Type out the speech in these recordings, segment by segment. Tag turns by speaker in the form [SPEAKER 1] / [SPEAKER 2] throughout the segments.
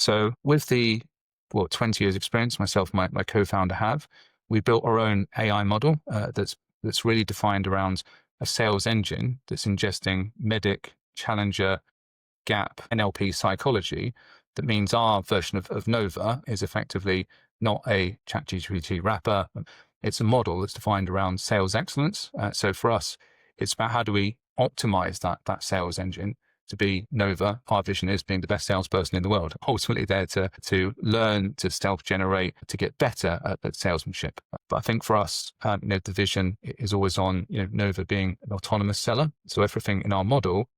[SPEAKER 1] So with the 20 years experience myself, my co-founder have, we built our own AI model that's really defined around a sales engine that's ingesting MEDDIC, Challenger, Gap, NLP psychology. That means our version of Nova is effectively not a ChatGPT wrapper. It's a model that's defined around sales excellence. So for us, it's about how do we optimize that sales engine to be Nova. Our vision is being the best salesperson in the world, ultimately there to learn, to self-generate, to get better at salesmanship. But I think for us, the vision is always on, Nova being an autonomous seller. So everything in our model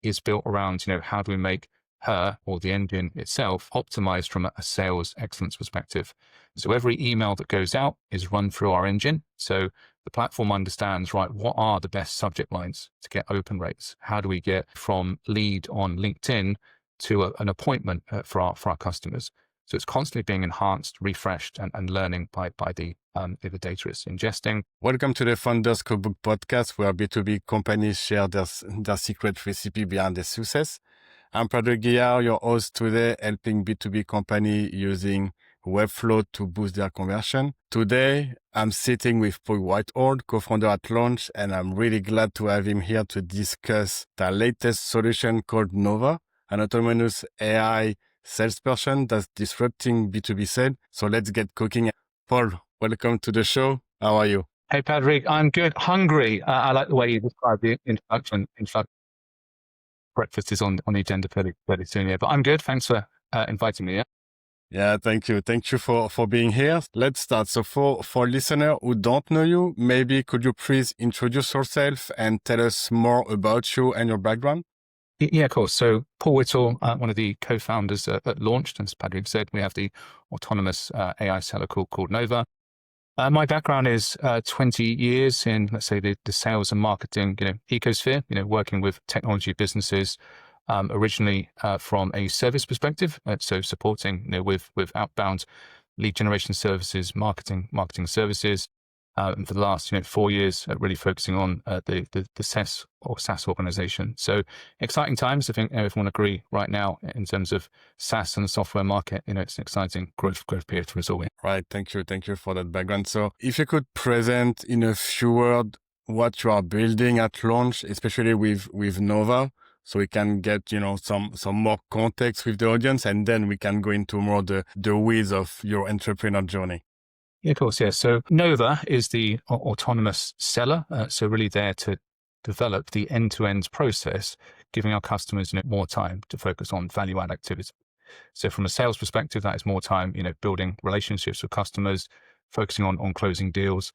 [SPEAKER 1] is built around, how do we make her or the engine itself optimized from a sales excellence perspective. So every email that goes out is run through our engine. So the platform understands, right, what are the best subject lines to get open rates? How do we get from lead on LinkedIn to an appointment for our customers? So it's constantly being enhanced, refreshed, and learning by the data it's ingesting.
[SPEAKER 2] Welcome to the Founders Cookbook podcast, where B2B companies share their secret recipe behind their success. I'm Padrig Guillard, your host today, helping B2B company using Webflow to boost their conversion. Today, I'm sitting with Paul Whitehall, co-founder at Launch, and I'm really glad to have him here to discuss the latest solution called Nova, an autonomous AI salesperson that's disrupting B2B sales. So let's get cooking. Paul, welcome to the show. How are you?
[SPEAKER 1] Hey, Padrig, I'm good. Hungry. I like the way you described the introduction. Breakfast is on the agenda fairly soon here, but I'm good. Thanks for inviting me.
[SPEAKER 2] Yeah, thank you. Thank you for being here. Let's start. So for listeners who don't know you, maybe could you please introduce yourself and tell us more about you and your background?
[SPEAKER 1] Yeah, of course. So Paul Whitehall, one of the co-founders at Launch, as Padrig said, we have the autonomous AI seller called Nova. My background is 20 years in, let's say, the sales and marketing, ecosphere, working with technology businesses, originally from a service perspective. So supporting, with outbound lead generation services, marketing services. And for the last, 4 years, really focusing on the SaaS or SaaS organization. So exciting times. I think everyone agree right now in terms of SaaS and the software market. It's an exciting growth period for us all.
[SPEAKER 2] Right. Thank you for that background. So if you could present in a few words what you are building at Launch, especially with Nova, so we can get, some more context with the audience, and then we can go into more the weeds of your entrepreneur journey.
[SPEAKER 1] Yeah, of course. Yeah. So Nova is the autonomous seller. So really there to develop the end-to-end process, giving our customers more time to focus on value-add activity. So from a sales perspective, that is more time, building relationships with customers, focusing on closing deals.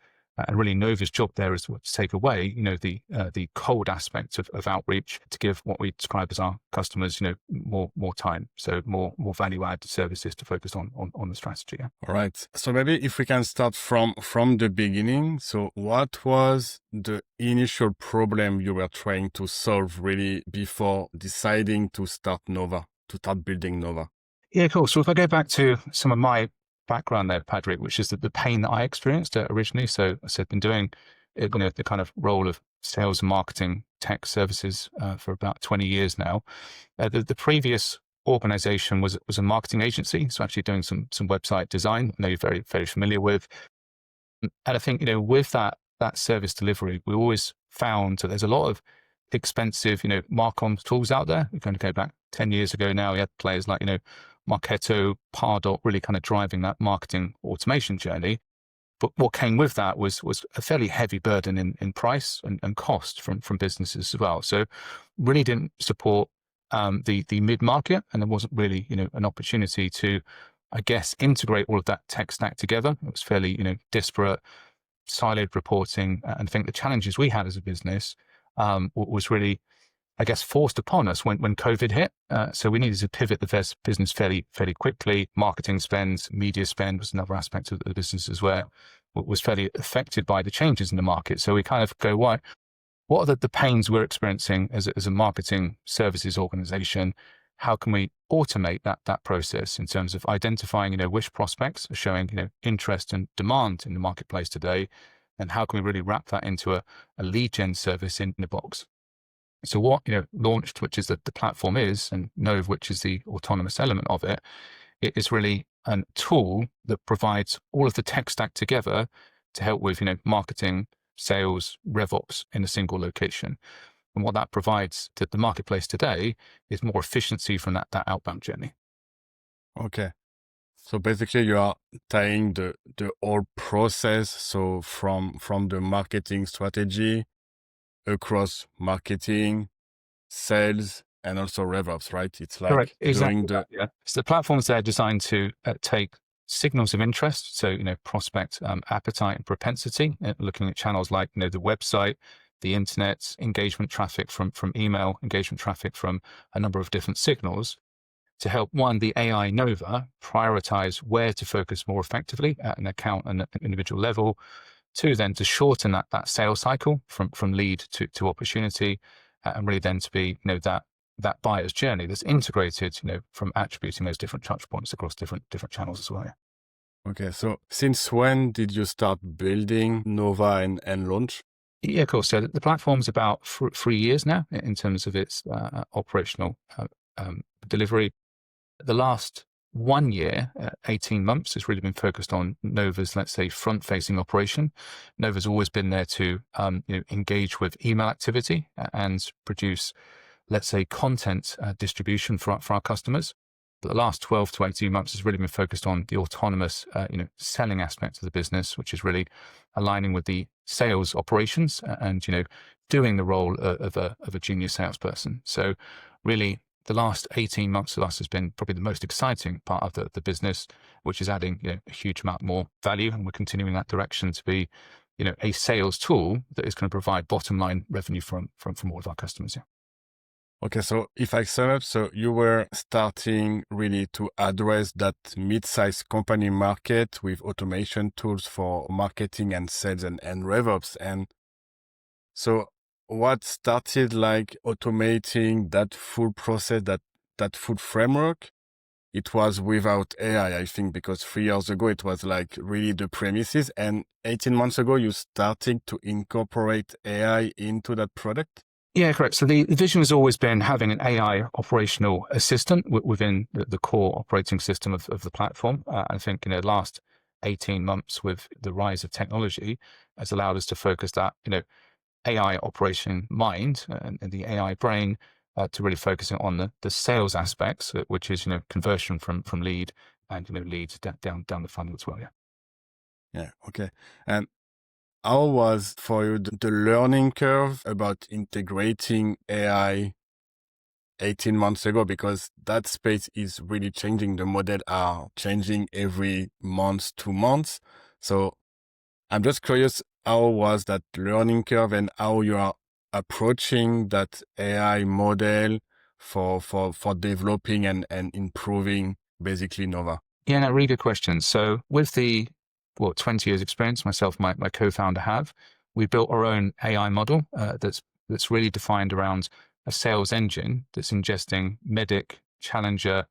[SPEAKER 1] And really Nova's job there is to take away, the cold aspects of outreach to give what we describe as our customers, more time. So more value-add services to focus on the strategy. Yeah.
[SPEAKER 2] All right. So maybe if we can start from the beginning. So what was the initial problem you were trying to solve really before deciding to start building Nova?
[SPEAKER 1] Yeah, cool. So if I go back to some of my background there, Padrig, which is the pain that I experienced originally. So I said, been doing the kind of role of sales and marketing tech services for about 20 years now. The previous organization was a marketing agency, so actually doing some website design. I know you're very, very familiar with. And I think, with that service delivery, we always found that there's a lot of expensive, marcom tools out there. We're going to go back 10 years ago now. We had players like, Marketo, Pardot, really kind of driving that marketing automation journey. But what came with that was a fairly heavy burden in price and cost from businesses as well. So really didn't support the mid-market, and there wasn't really, an opportunity to, I guess, integrate all of that tech stack together. It was fairly, disparate, siloed reporting. And I think the challenges we had as a business was really, I guess, forced upon us when COVID hit. So we needed to pivot the business fairly quickly. Marketing spend, media spend was another aspect of the business as well, was fairly affected by the changes in the market. So we kind of go, what are the pains we're experiencing as a marketing services organization? How can we automate that process in terms of identifying, which prospects are showing, interest and demand in the marketplace today? And how can we really wrap that into a lead gen service in the box? So what, Launched, which is the platform is, and Nova, which is the autonomous element of it, It is really a tool that provides all of the tech stack together to help with, marketing, sales, RevOps in a single location. And what that provides to the marketplace today is more efficiency from that outbound journey.
[SPEAKER 2] Okay. So basically you are tying the whole process. So from the marketing strategy across marketing, sales, and also RevOps, right? It's
[SPEAKER 1] Correct.
[SPEAKER 2] like
[SPEAKER 1] Exactly.
[SPEAKER 2] doing the,
[SPEAKER 1] Yeah. So the platforms there are designed to take signals of interest. So, prospect appetite and propensity, looking at channels like, the website, the internet, engagement traffic from email, engagement traffic from a number of different signals to help the AI Nova prioritize where to focus more effectively at an account and an individual level. Two, then to shorten that sales cycle from lead to opportunity, and really then to be, that buyer's journey that's integrated, from attributing those different touch points across different channels as well. Yeah.
[SPEAKER 2] okay. So since when did you start building Nova and launch?
[SPEAKER 1] Yeah, cool. So the platform's about 3 years now in terms of its operational delivery. The last 1 year, 18 months, has really been focused on Nova's, let's say, front-facing operation. Nova's always been there to engage with email activity and produce, let's say, content distribution for our customers. But the last 12 to 18 months has really been focused on the autonomous, selling aspect of the business, which is really aligning with the sales operations and, doing the role of a junior salesperson. So really, the last 18 months of us has been probably the most exciting part of the business, which is adding, a huge amount more value. And we're continuing that direction to be, a sales tool that is going to provide bottom line revenue from all of our customers. Yeah.
[SPEAKER 2] Okay, so if I sum up, so you were starting really to address that mid-sized company market with automation tools for marketing and sales and RevOps. And so what started like automating that full process, that full framework? It was without AI, I think, because 3 years ago, it was like really the premises. And 18 months ago, you started to incorporate AI into that product?
[SPEAKER 1] Yeah, correct. So the vision has always been having an AI operational assistant within the core operating system of the platform. I think, the last 18 months with the rise of technology has allowed us to focus that, AI operation mind and the AI brain to really focusing on the sales aspects, which is, conversion from lead and, leads down the funnel as well. Yeah.
[SPEAKER 2] Yeah, okay. And how was for you the learning curve about integrating AI 18 months ago? Because that space is really changing. The model are changing every month, 2 months. So I'm just curious, how was that learning curve and how you are approaching that AI model for developing and improving basically Nova?
[SPEAKER 1] Yeah, no, really good question. So with the 20 years experience myself, my co-founder have, we built our own AI model that's really defined around a sales engine that's ingesting MEDDIC, Challenger,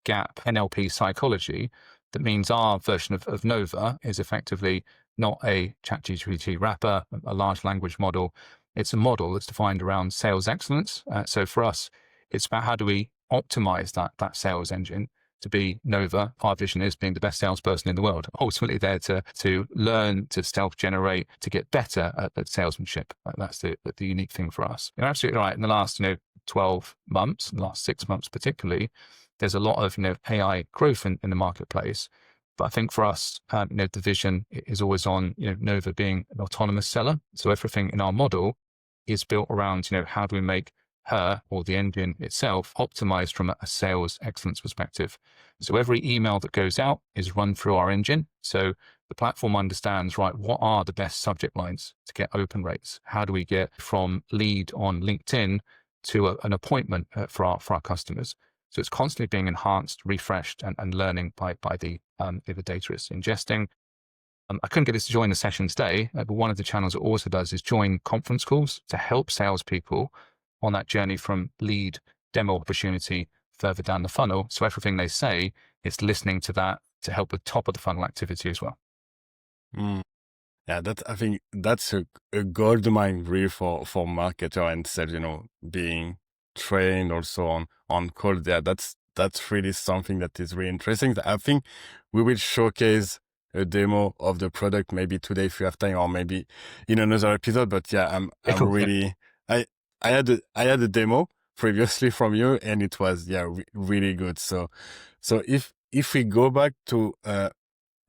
[SPEAKER 1] GAP, NLP psychology. That means our version of Nova is effectively not a ChatGPT wrapper, a large language model. It's a model that's defined around sales excellence. So for us, it's about how do we optimize that sales engine to be Nova. Our vision is being the best salesperson in the world, ultimately there to learn, to self-generate, to get better at salesmanship. That's the unique thing for us. You're absolutely right. In the last 12 months, the last 6 months particularly, there's a lot of AI growth in the marketplace. But I think for us, the vision is always on Nova being an autonomous seller. So everything in our model is built around how do we make her or the engine itself optimized from a sales excellence perspective. So every email that goes out is run through our engine. So the platform understands, right, what are the best subject lines to get open rates? How do we get from lead on LinkedIn to an appointment for our customers? So it's constantly being enhanced, refreshed, and learning by the data it's ingesting. I couldn't get this to join the session today, but one of the channels it also does is join conference calls to help salespeople on that journey from lead, demo opportunity, further down the funnel. So everything they say, it's listening to that to help with top of the funnel activity as well.
[SPEAKER 2] Mm. Yeah, I think that's a gold mine really for marketer and sales, being trained also on call there. That's that's really something that is really interesting. I think we will showcase a demo of the product maybe today if you have time, or maybe in another episode. But yeah, I'm
[SPEAKER 1] Cool.
[SPEAKER 2] really I had a demo previously from you, and it was really good. So if we go back to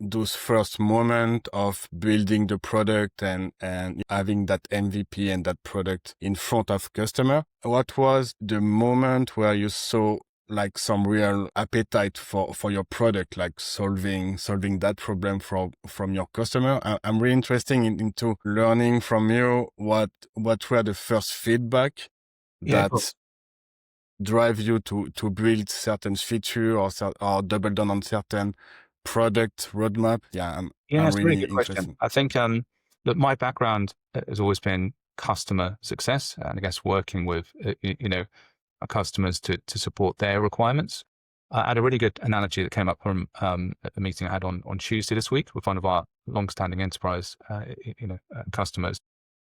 [SPEAKER 2] those first moment of building the product and having that MVP and that product in front of customer, what was the moment where you saw like some real appetite for your product, like solving that problem from your customer? I'm really interested into learning from you what were the first feedback
[SPEAKER 1] Yeah, cool.
[SPEAKER 2] that drive you to build certain feature or double down on certain product roadmap.
[SPEAKER 1] Yeah,
[SPEAKER 2] I'm
[SPEAKER 1] it's a really
[SPEAKER 2] really
[SPEAKER 1] good question.
[SPEAKER 2] interested.
[SPEAKER 1] I think look, my background has always been customer success, and I guess working with our customers to support their requirements. I had a really good analogy that came up from a meeting I had on Tuesday this week with one of our long-standing enterprise customers.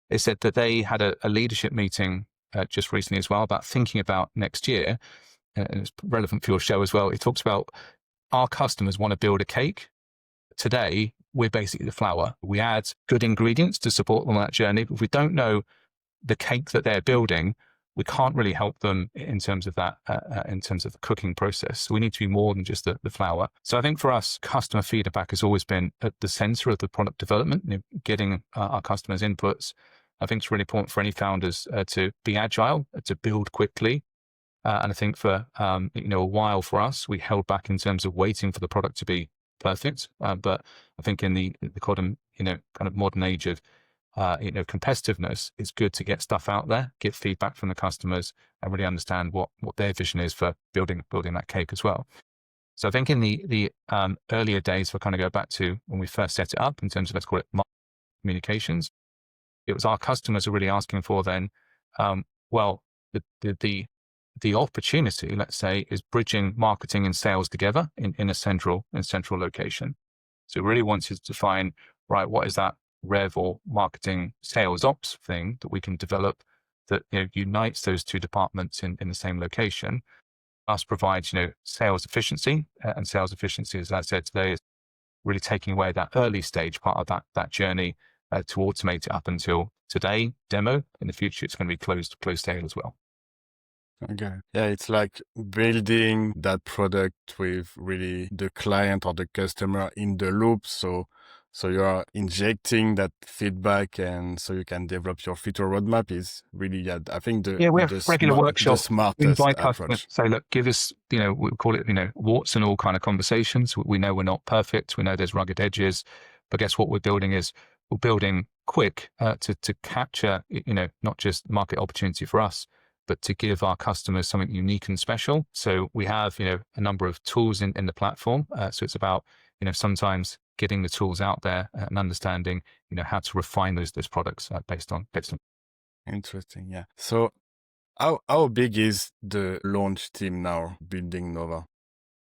[SPEAKER 1] They said that they had a leadership meeting just recently as well about thinking about next year, and it's relevant for your show as well. It talks about our customers want to build a cake. Today, we're basically the flour. We add good ingredients to support them on that journey. But if we don't know the cake that they're building, we can't really help them in terms of that, in terms of the cooking process. So we need to be more than just the flour. So I think for us, customer feedback has always been at the center of the product development, getting our customers' inputs. I think it's really important for any founders to be agile, to build quickly. And I think for a while for us, we held back in terms of waiting for the product to be perfect. But I think in the kind of modern age of competitiveness, it's good to get stuff out there, get feedback from the customers, and really understand what their vision is for building that cake as well. So I think in the earlier days, if I kind of go back to when we first set it up in terms of, let's call it communications, it was our customers were really asking for then, the opportunity, let's say, is bridging marketing and sales together in a central location. So we really wanted to find, right, what is that rev or marketing sales ops thing that we can develop that unites those two departments in the same location. Us provides sales efficiency, and sales efficiency, as I said today, is really taking away that early stage part of that journey to automate it up until today demo. In the future, it's going to be closed sale as well.
[SPEAKER 2] Okay. Yeah, it's like building that product with really the client or the customer in the loop. So you are injecting that feedback, and so you can develop your feature roadmap is really, I think
[SPEAKER 1] we have regular
[SPEAKER 2] the
[SPEAKER 1] workshops. We
[SPEAKER 2] smartest
[SPEAKER 1] invite customers
[SPEAKER 2] approach.
[SPEAKER 1] to say, look, give us, we call it, warts and all kind of conversations. We know we're not perfect. We know there's rugged edges, but guess what we're building is we're building quick to capture, not just market opportunity for us, but to give our customers something unique and special. So we have, a number of tools in the platform. So it's about, sometimes getting the tools out there and understanding, how to refine those products based on.
[SPEAKER 2] Interesting. Yeah. So how big is the launch team now building Nova?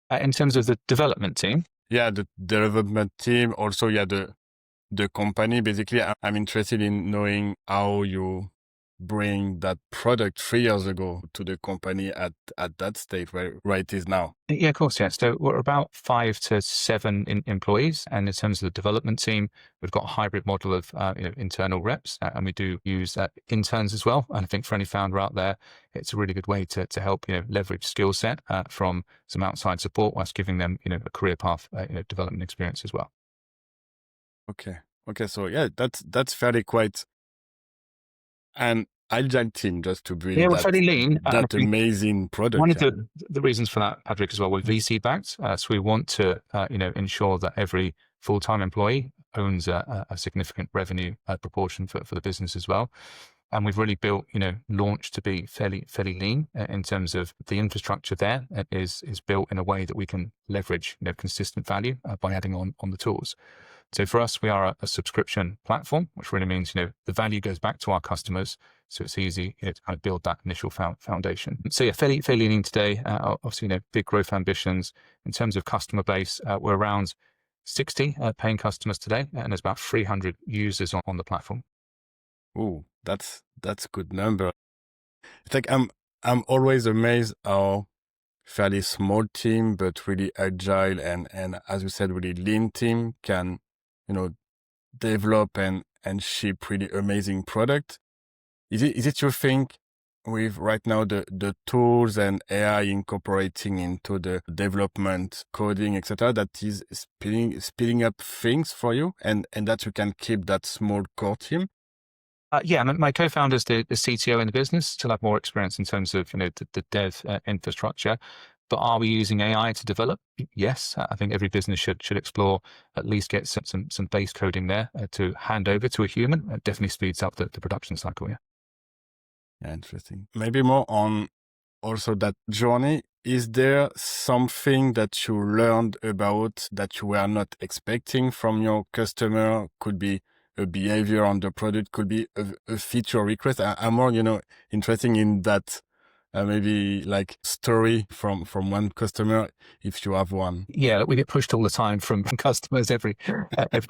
[SPEAKER 1] In terms of the development team?
[SPEAKER 2] Yeah, the development team. Also, the company. Basically, I'm interested in knowing how you bring that product 3 years ago to the company at that state where it is now.
[SPEAKER 1] Yeah, of course. Yeah. So we're about 5 to 7 employees. And in terms of the development team, we've got a hybrid model of internal reps, and we do use interns as well. And I think for any founder out there, it's a really good way to help leverage skill set from some outside support whilst giving them a career path development experience as well.
[SPEAKER 2] Okay. So yeah, that's fairly quite an agile team just to build
[SPEAKER 1] we're fairly lean.
[SPEAKER 2] that amazing product.
[SPEAKER 1] One of the reasons for that, Padrig, as well, we're VC backed. So we want to, ensure that every full-time employee owns a significant revenue proportion for the business as well. And we've really built, Launch to be fairly lean in terms of the infrastructure there is built in a way that we can leverage, consistent value by adding on the tools. So for us, we are a subscription platform, which really means, the value goes back to our customers. So it's easy to kind of build that initial foundation. So yeah, fairly lean today. Obviously, big growth ambitions. In terms of customer base, we're around 60 paying customers today, and there's about 300 users on the platform.
[SPEAKER 2] Oh, that's a good number. It's like I'm always amazed how fairly small team, but really agile and as you said, really lean team can, develop and ship really amazing product. Is it you think with right now the tools and AI incorporating into the development, coding, etc., that is speeding up things for you and that you can keep that small core team?
[SPEAKER 1] Yeah, my co-founder is the CTO in the business, still have more experience in terms of the dev infrastructure. But are we using AI to develop? Yes, I think every business should explore, at least get some base coding there to hand over to a human. It definitely speeds up the production cycle. Yeah.
[SPEAKER 2] Yeah, interesting. Maybe more on also that journey. Is there something that you learned about that you were not expecting from your customer? Could be a behavior on the product, could be a feature request. I'm more, interested in that maybe like story from one customer, if you have one.
[SPEAKER 1] Yeah, we get pushed all the time from customers every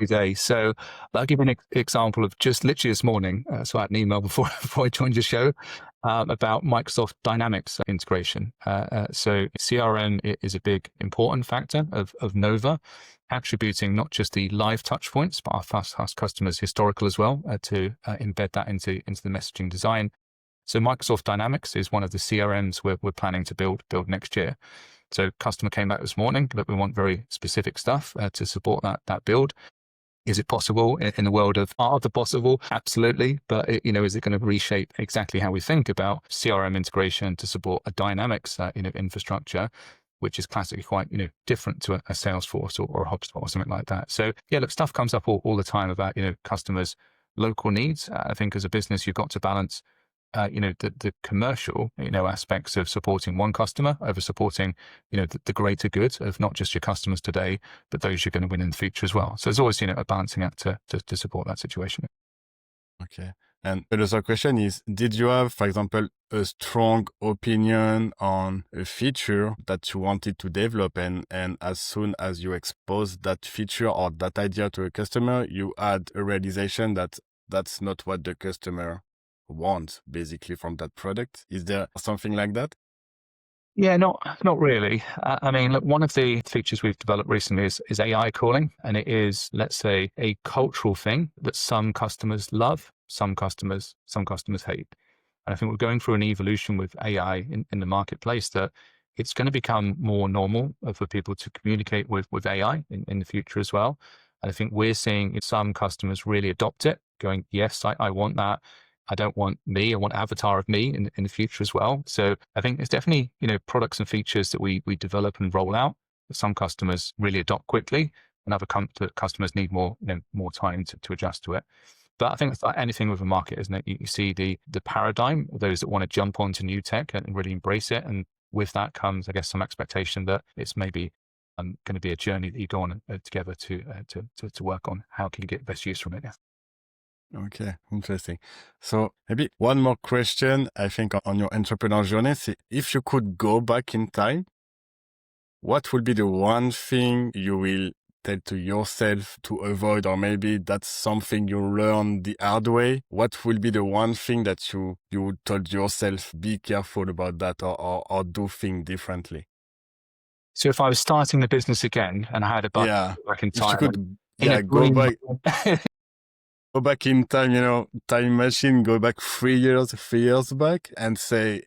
[SPEAKER 1] day. So I'll give you an example of just literally this morning. So I had an email before I joined the show about Microsoft Dynamics integration. So CRM is a big important factor of Nova, attributing not just the live touch points, but our fast customers historical as well to embed that into the messaging design. So Microsoft Dynamics is one of the CRMs we're planning to build next year. So customer came back this morning that we want very specific stuff to support that build. Is it possible in the world of art of the possible? Absolutely. But is it going to reshape exactly how we think about CRM integration to support a Dynamics infrastructure, which is classically quite different to a Salesforce or a HubSpot or something like that. So yeah, look, stuff comes up all the time about customers' local needs. I think as a business, you've got to balance the commercial, aspects of supporting one customer over supporting, the greater good of not just your customers today, but those you're going to win in the future as well. So there's always, a balancing act to support that situation.
[SPEAKER 2] Okay. And another question is, did you have, for example, a strong opinion on a feature that you wanted to develop and as soon as you exposed that feature or that idea to a customer, you had a realization that that's not what the customer want basically from that product? Is there something like that?
[SPEAKER 1] Yeah, not really. I mean, look, one of the features we've developed recently is AI calling, and it is, let's say, a cultural thing that some customers love, some customers hate. And I think we're going through an evolution with AI in the marketplace that it's going to become more normal for people to communicate with AI in the future as well. And I think we're seeing some customers really adopt it, going, yes, I want that. I don't want me. I want avatar of me in the future as well. So I think there's definitely, products and features that we develop and roll out that some customers really adopt quickly and other customers need more time to adjust to it. But I think it's like anything with a market, isn't it? You see the paradigm, those that want to jump onto new tech and really embrace it. And with that comes, I guess, some expectation that it's maybe going to be a journey that you go on together to work on. How can you get best use from it? Yeah.
[SPEAKER 2] Okay, interesting. So maybe one more question, I think, on your entrepreneur journey. See, if you could go back in time, what would be the one thing you will tell to yourself to avoid, or maybe that's something you learned the hard way? What will be the one thing that you would told yourself, be careful about that or do things differently?
[SPEAKER 1] So if I was starting the business again and I had a budget back in
[SPEAKER 2] if you
[SPEAKER 1] time,
[SPEAKER 2] could,
[SPEAKER 1] in a
[SPEAKER 2] go
[SPEAKER 1] dream,
[SPEAKER 2] back in time, time machine, go back 3 years back and say,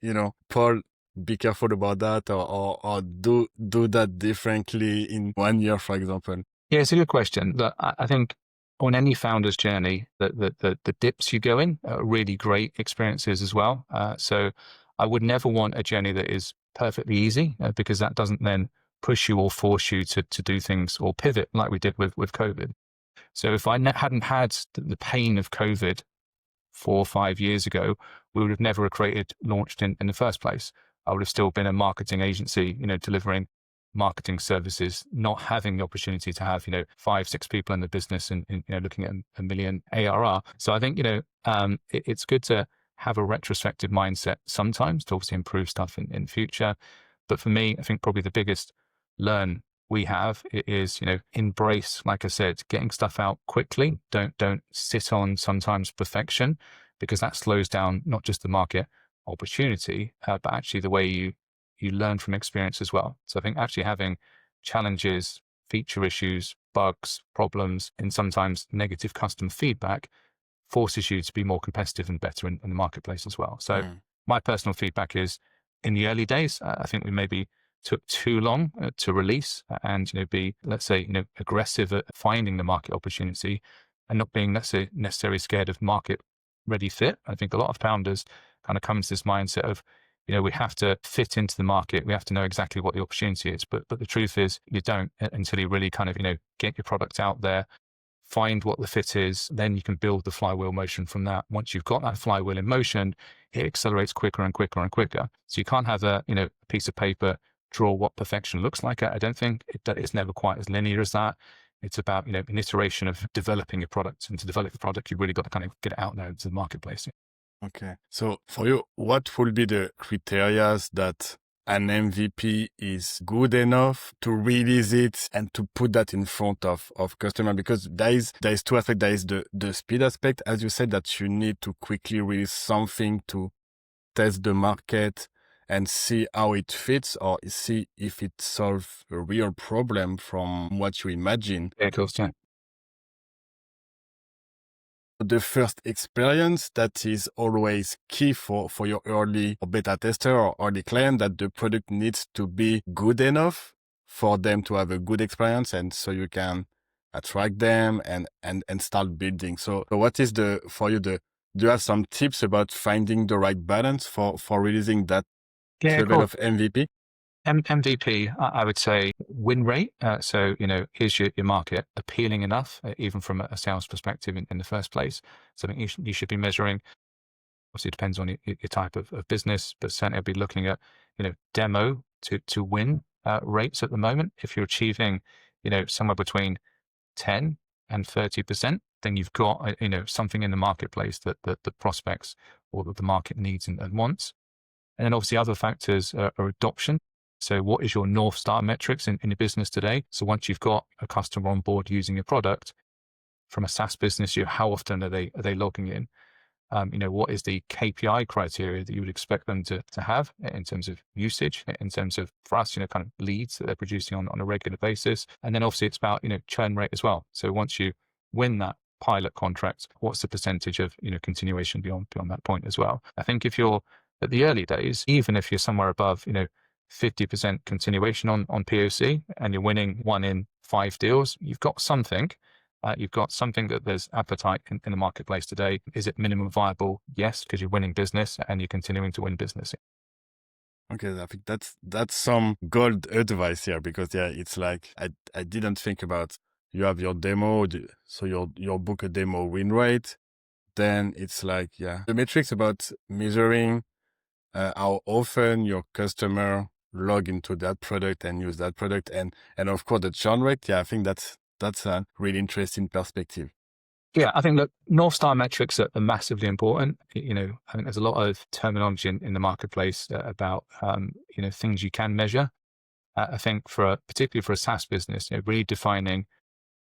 [SPEAKER 2] Paul, be careful about that or do that differently in 1 year, for example.
[SPEAKER 1] Yeah, it's a good question. But I think on any founder's journey, the dips you go in are really great experiences as well. So I would never want a journey that is perfectly easy because that doesn't then push you or force you to do things or pivot like we did with COVID. So if I hadn't had the pain of COVID 4 or 5 years ago, we would have never launched in the first place. I would have still been a marketing agency, delivering marketing services, not having the opportunity to have, 5, 6 people in the business and looking at a million ARR. So I think, it's good to have a retrospective mindset sometimes to obviously improve stuff in future. But for me, I think probably the biggest learn we have is, embrace, like I said, getting stuff out quickly. Don't sit on sometimes perfection, because that slows down not just the market opportunity, but actually the way you you learn from experience as well. So I think actually having challenges, feature issues, bugs, problems, and sometimes negative customer feedback forces you to be more competitive and better in the marketplace as well. So my personal feedback is, in the early days, I think we maybe took too long to release and, be, let's say, aggressive at finding the market opportunity and not being necessarily scared of market ready fit. I think a lot of founders kind of come to this mindset of, we have to fit into the market. We have to know exactly what the opportunity is. But the truth is you don't until you really kind of, get your product out there, find what the fit is, then you can build the flywheel motion from that. Once you've got that flywheel in motion, it accelerates quicker and quicker and quicker. So you can't have a piece of paper draw what perfection looks like. I don't think it's never quite as linear as that. It's about, an iteration of developing your product. And to develop the product, you've really got to kind of get it out there into the marketplace.
[SPEAKER 2] Okay. So for you, what will be the criteria that an MVP is good enough to release it and to put that in front of customer? Because there is two aspects. There is the speed aspect, as you said, that you need to quickly release something to test the market and see how it fits, or see if it solves a real problem from what you imagine.
[SPEAKER 1] Yeah, of course, yeah.
[SPEAKER 2] The first experience, that is always key for your early or beta tester or early client, that the product needs to be good enough for them to have a good experience, and so you can attract them and start building. So what is for you, do you have some tips about finding the right balance for releasing that level of MVP?
[SPEAKER 1] MVP, I would say win rate. So, is your market appealing enough, even from a sales perspective in the first place? So I think you should be measuring. Obviously, it depends on your type of business, but certainly I'd be looking at, demo to win rates at the moment. If you're achieving, somewhere between 10 and 30%, then you've got, something in the marketplace that the prospects or that the market needs and wants. And then obviously other factors are adoption. So what is your North Star metrics in your business today? So once you've got a customer on board using your product, from a SaaS business, how often are they logging in? What is the KPI criteria that you would expect them to have in terms of usage, in terms of, for us, kind of leads that they're producing on a regular basis? And then obviously it's about, churn rate as well. So once you win that pilot contract, what's the percentage of, continuation beyond that point as well? I think if you're at the early days, even if you're somewhere above, 50% continuation on POC and you're winning 1 in 5 deals, you've got something. You've got something that there's appetite in the marketplace today. Is it minimum viable? Yes, because you're winning business and you're continuing to win business.
[SPEAKER 2] Okay, I think that's some gold advice here, because it's like I didn't think about, you have your demo, so your book a demo win rate. Then it's like, the metrics about measuring how often your customer log into that product and use that product, and of course the churn rate. I think that's a really interesting perspective.
[SPEAKER 1] Yeah, I think, look, North Star metrics are massively important. I think there's a lot of terminology in the marketplace about, things you can measure. I think particularly for a SaaS business, really defining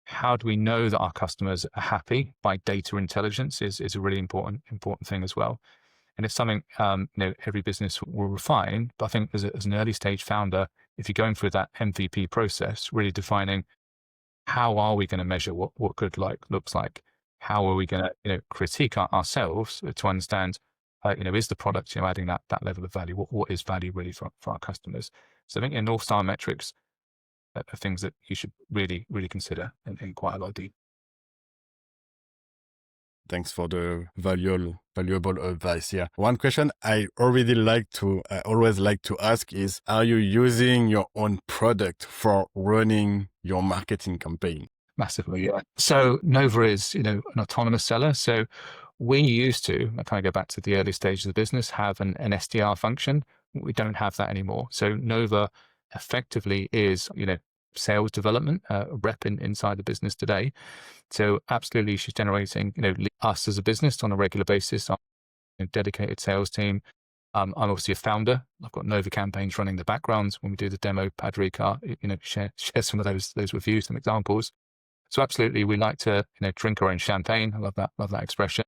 [SPEAKER 1] how do we know that our customers are happy by data intelligence is a really important thing as well. And it's something, every business will refine. But I think as an early stage founder, if you're going through that MVP process, really defining how are we going to measure what good looks like? How are we going to, critique ourselves to understand, is the product, adding that level of value? What is value really for our customers? So I think North Star metrics are things that you should really, really consider in quite a lot of detail.
[SPEAKER 2] Thanks for the valuable advice here. One question I always like to ask is, are you using your own product for running your marketing campaign?
[SPEAKER 1] Massively, yeah. So Nova is, an autonomous seller. So we used to, I kind of go back to the early stages of the business, have an SDR function. We don't have that anymore. So Nova effectively is, sales development, rep inside the business today. So absolutely, she's generating, us as a business on a regular basis, our dedicated sales team. I'm obviously a founder. I've got Nova campaigns running the backgrounds when we do the demo. Padrig Guillard, share some of those reviews, some examples. So absolutely, we like to, drink our own champagne. I love that expression.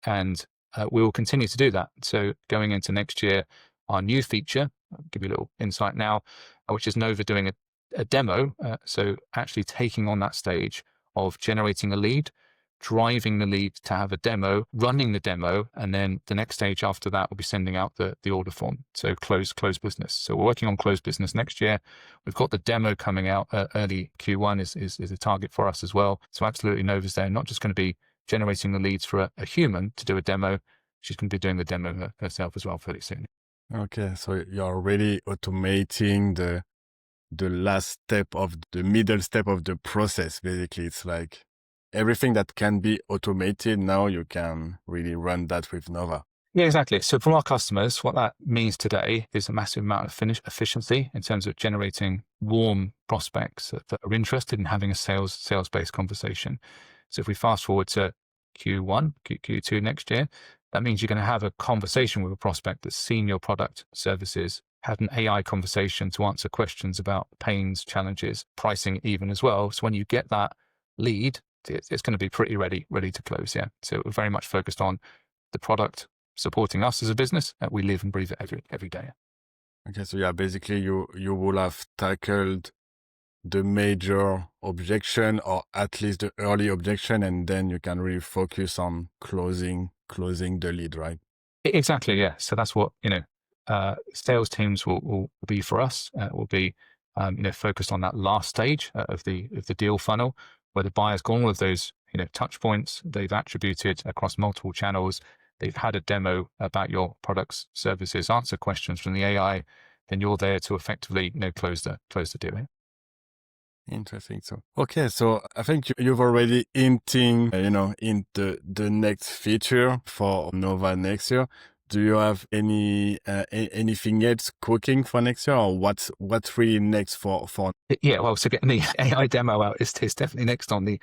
[SPEAKER 1] And we will continue to do that. So going into next year, our new feature I'll give you a little insight now, which is Nova doing a demo. So actually taking on that stage of generating a lead, driving the lead to have a demo, running the demo, and then the next stage after that will be sending out the order form. So close business. So we're working on close business next year. We've got the demo coming out early Q1 is a target for us as well. So absolutely Nova's there, not just going to be generating the leads for a human to do a demo. She's going to be doing the demo herself as well fairly soon.
[SPEAKER 2] Okay, so you're already automating the last step of the middle step of the process. Basically, it's like everything that can be automated now, you can really run that with Nova.
[SPEAKER 1] Yeah, exactly. So from our customers, what that means today is a massive amount of efficiency in terms of generating warm prospects that are interested in having a sales-based conversation. So if we fast forward to Q1, Q2 next year, that means you're going to have a conversation with a prospect that's seen your product, services, had an AI conversation to answer questions about pains, challenges, pricing even as well. So when you get that lead, it's going to be pretty ready to close. Yeah. So we're very much focused on the product supporting us as a business. We live and breathe it every day.
[SPEAKER 2] Okay. So yeah, basically you will have tackled the major objection, or at least the early objection, and then you can really focus on closing the lead, right?
[SPEAKER 1] Exactly. Yeah. So that's what, sales teams will be for us. Will be, focused on that last stage of the deal funnel, where the buyer's gone all of those, touch points. They've attributed across multiple channels. They've had a demo about your products, services, answer questions from the AI. Then you're there to effectively, close the deal.
[SPEAKER 2] Interesting. So, okay. So I think you've already hinting, in the next feature for Nova next year. Do you have anything else cooking for next year, or what's really next for?
[SPEAKER 1] Yeah, well, so getting the AI demo out is definitely next on the.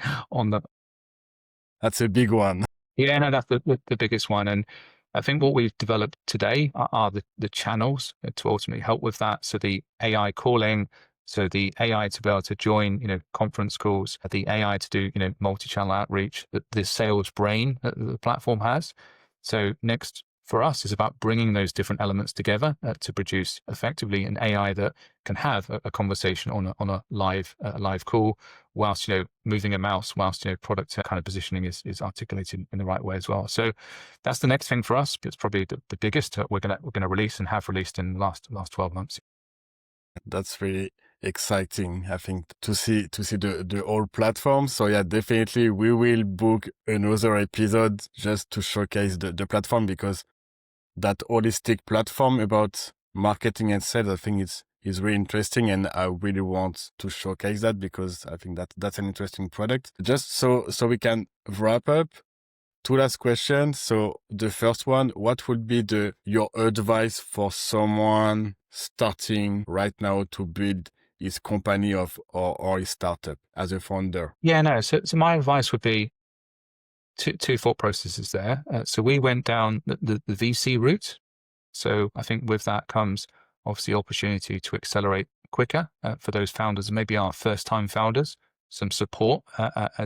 [SPEAKER 2] That's a big one.
[SPEAKER 1] Yeah, no, that's the biggest one, and I think what we've developed today are the channels to ultimately help with that. So the AI calling, so the AI to be able to join, conference calls, the AI to do, multi-channel outreach, the sales brain that the platform has. So next for us is about bringing those different elements together to produce effectively an AI that can have a conversation on a live call, whilst moving a mouse, whilst product kind of positioning is articulated in the right way as well. So that's the next thing for us. It's probably the biggest we're gonna release and have released in the last 12 months.
[SPEAKER 2] That's really exciting, I think, to see the whole platform. So yeah, definitely we will book another episode just to showcase the platform, because that holistic platform about marketing and sales, I think is really interesting, and I really want to showcase that, because I think that's an interesting product. Just so we can wrap up, 2 last questions. So the first one, what would be your advice for someone starting right now to build his company or his startup as a founder?
[SPEAKER 1] Yeah, no. So my advice would be two thought processes there. So we went down the VC route. So I think with that comes obviously opportunity to accelerate quicker for those founders, maybe our first time founders, some support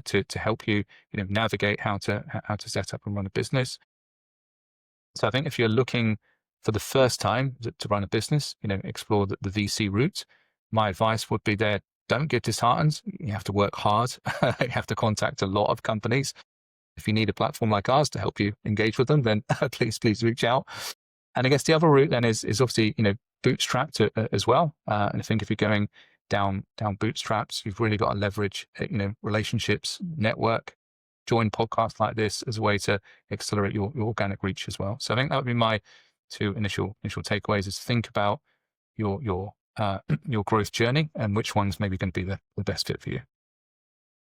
[SPEAKER 1] to help you, navigate how to set up and run a business. So I think if you're looking for the first time to run a business, explore the VC route. My advice would be there, don't get disheartened. You have to work hard. You have to contact a lot of companies. If you need a platform like ours to help you engage with them, then please reach out. And I guess the other route then is obviously, bootstrapped as well. And I think if you're going down bootstraps, you've really got to leverage, relationships, network, join podcasts like this as a way to accelerate your organic reach as well. So I think that would be my 2 initial takeaways: is think about your growth journey and which one's maybe going to be the best fit for you.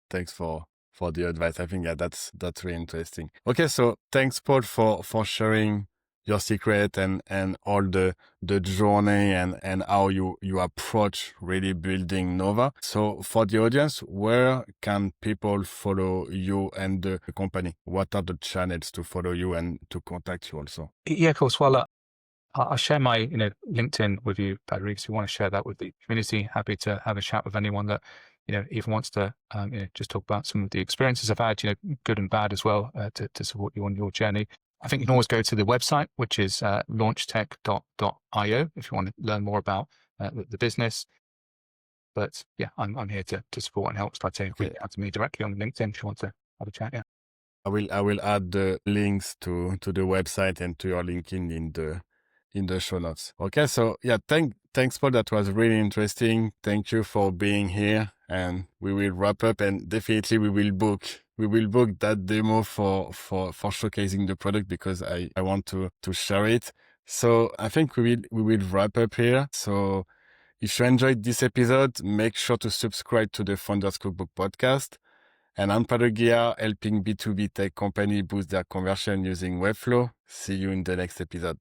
[SPEAKER 2] Thanks for the advice. I think that's really interesting. Okay, so thanks, Paul, for sharing your secret and all the journey and how you approach really building Nova. So for the audience, where can people follow you and the company? What are the channels to follow you and to contact you also?
[SPEAKER 1] Yeah, of course. Well, I'll share my LinkedIn with you, Padrig. So you want to share that with the community, happy to have a chat with anyone that even wants to just talk about some of the experiences I've had, good and bad as well, to support you on your journey. I think you can always go to the website, which is launchtech.io if you want to learn more about the business. But yeah, I'm here to support and help. So I'd say reach out to me directly on LinkedIn if you want to have a chat. Yeah.
[SPEAKER 2] I will add the links to the website and to your LinkedIn in the show notes. Okay, so yeah, thanks Paul. That was really interesting. Thank you for being here, and we will wrap up. And definitely we will book that demo for showcasing the product, because I want to share it. So I think we will wrap up here. So if you enjoyed this episode, make sure to subscribe to the Founders Cookbook podcast. And I'm Padrig Guillard, helping B2B tech company boost their conversion using Webflow. See you in the next episode.